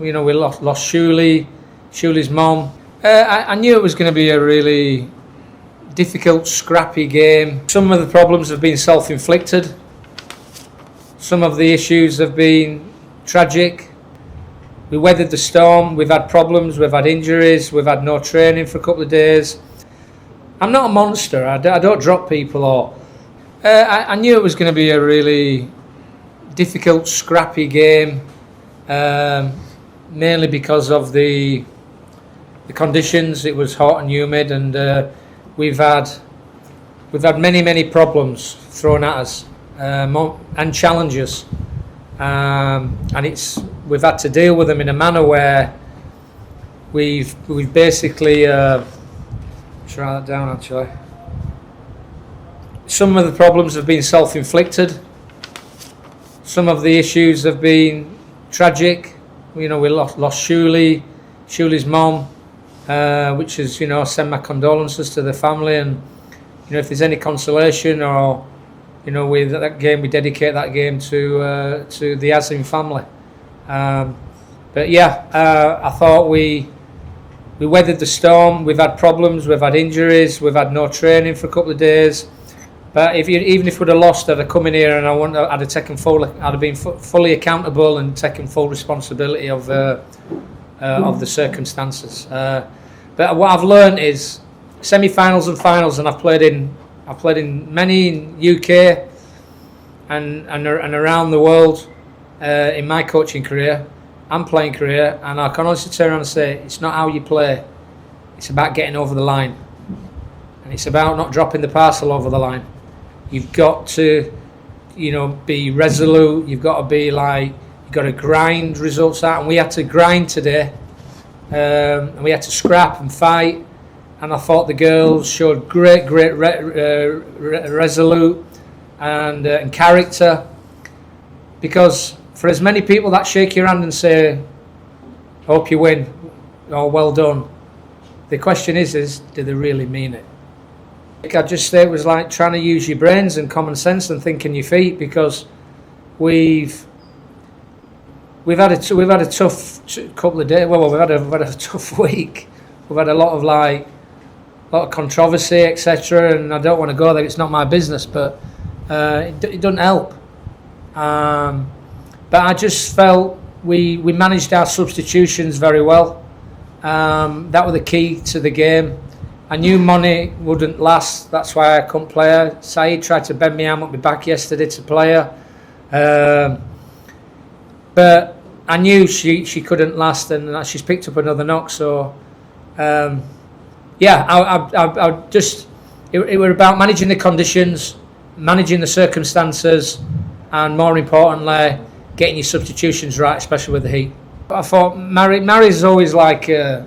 we lost 𝐂𝐨𝐩𝐲𝐫𝐢𝐠𝐡𝐭 mom. I knew it was going to be a really difficult, scrappy game. Some of the problems have been self-inflicted. Some of the issues have been tragic. We weathered the storm. We've had problems. We've had injuries. We've had no training for a couple of days. I'm not a monster. I don't drop people. I knew it was going to be a really difficult, scrappy game, mainly because of the conditions. It was hot and humid, and we've had many problems thrown at us and challenges, and we've had to deal with them in a manner where we've basically let's write that down actually. Some of the problems have been self-inflicted. Some of the issues have been tragic. We lost 𝐂𝐨𝐲𝐫𝐢𝐠𝐡𝐭 mom, which is, send my condolences to the family, and if there's any consolation, or with that game, we dedicate that game to the 𝐻𝐸𝐴ZIM family. But yeah, I thought we weathered the storm. We've had problems. We've had injuries. We've had no training for a couple of days. But even if we'd have lost, I'd have come in here and I'd have been fully accountable and taken full responsibility of the circumstances. But what I've learned is semi-finals and finals, and I've played in many in UK and around the world in my coaching career and playing career, and I can honestly turn around and say it's not how you play, it's about getting over the line, and it's about not dropping the parcel over the line. You've got to, be resolute. You've got to grind results out. And we had to grind today. And we had to scrap and fight. And I thought the girls showed great resolute and character. Because for as many people that shake your hand and say, "Hope you win," or "Well done," the question is do they really mean it? I just say it was like trying to use your brains and common sense and think on your feet, because we've had a tough couple of days. Well, we've had a tough week. We've had a lot of controversy, etc. And I don't want to go there. It's not my business, but it doesn't help. But I just felt we managed our substitutions very well. That was the key to the game. I knew Moni wouldn't last, that's why I couldn't play her. Saeed tried to bend me arm up my back yesterday to play her. But I knew she couldn't last, and she's picked up another knock. So, yeah, I just, it was about managing the conditions, managing the circumstances, and more importantly, getting your substitutions right, especially with the heat. But I thought Mary's always like,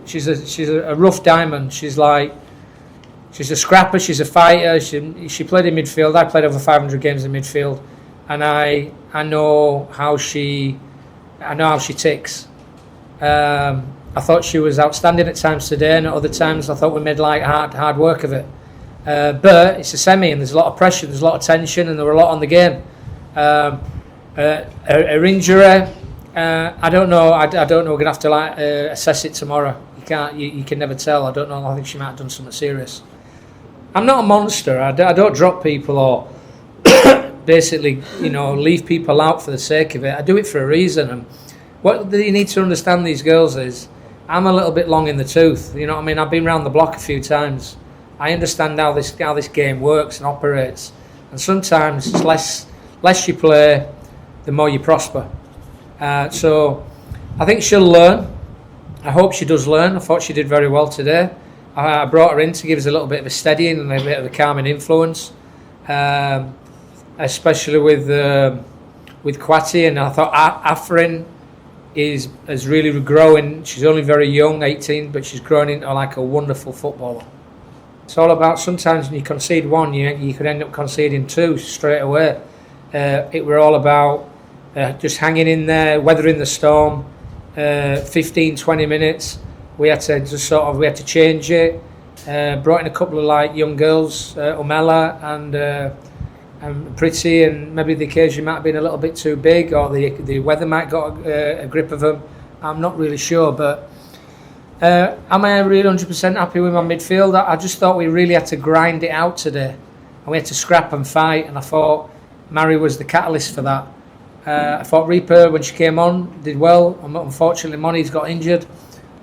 she's a rough diamond. She's a scrapper, she's a fighter. She played in midfield. I played over 500 games in midfield, and I know how she ticks. I thought she was outstanding at times today, and at other times I thought we made hard work of it. But it's a semi, and there's a lot of pressure, there's a lot of tension, and there were a lot on the game. Her injury, I don't know. I don't know. We're gonna have to assess it tomorrow. You can never tell. I don't know. I think she might have done something serious. I'm not a monster. I don't drop people or basically, leave people out for the sake of it. I do it for a reason. And what you need to understand, these girls, is I'm a little bit long in the tooth. You know what I mean? I've been around the block a few times. I understand how this game works and operates. And sometimes it's less you play, the more you prosper. So I think she'll learn. I hope she does learn. I thought she did very well today. I brought her in to give us a little bit of a steadying and a bit of a calming influence, especially with Quati. And I thought Afrin is really growing. She's only very young, 18, but she's growing into like a wonderful footballer. It's all about, sometimes when you concede one, you could end up conceding two straight away. It were all about just hanging in there, weathering the storm. 15-20 minutes. We had to change it. Brought in a couple of young girls, Umela and Pretty, and maybe the occasion might have been a little bit too big, or the weather might got a grip of them. I'm not really sure, but am I really 100% happy with my midfield? I just thought we really had to grind it out today, and we had to scrap and fight, and I thought Mary was the catalyst for that. I thought Reaper, when she came on, did well. Unfortunately, Moni's got injured.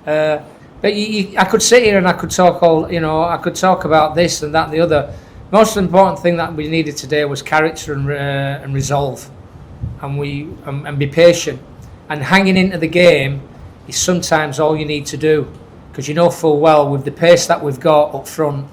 But I could sit here and I could talk I could talk about this and that and the other. Most important thing that we needed today was character and resolve, and be patient. And hanging into the game is sometimes all you need to do, because you know full well with the pace that we've got up front,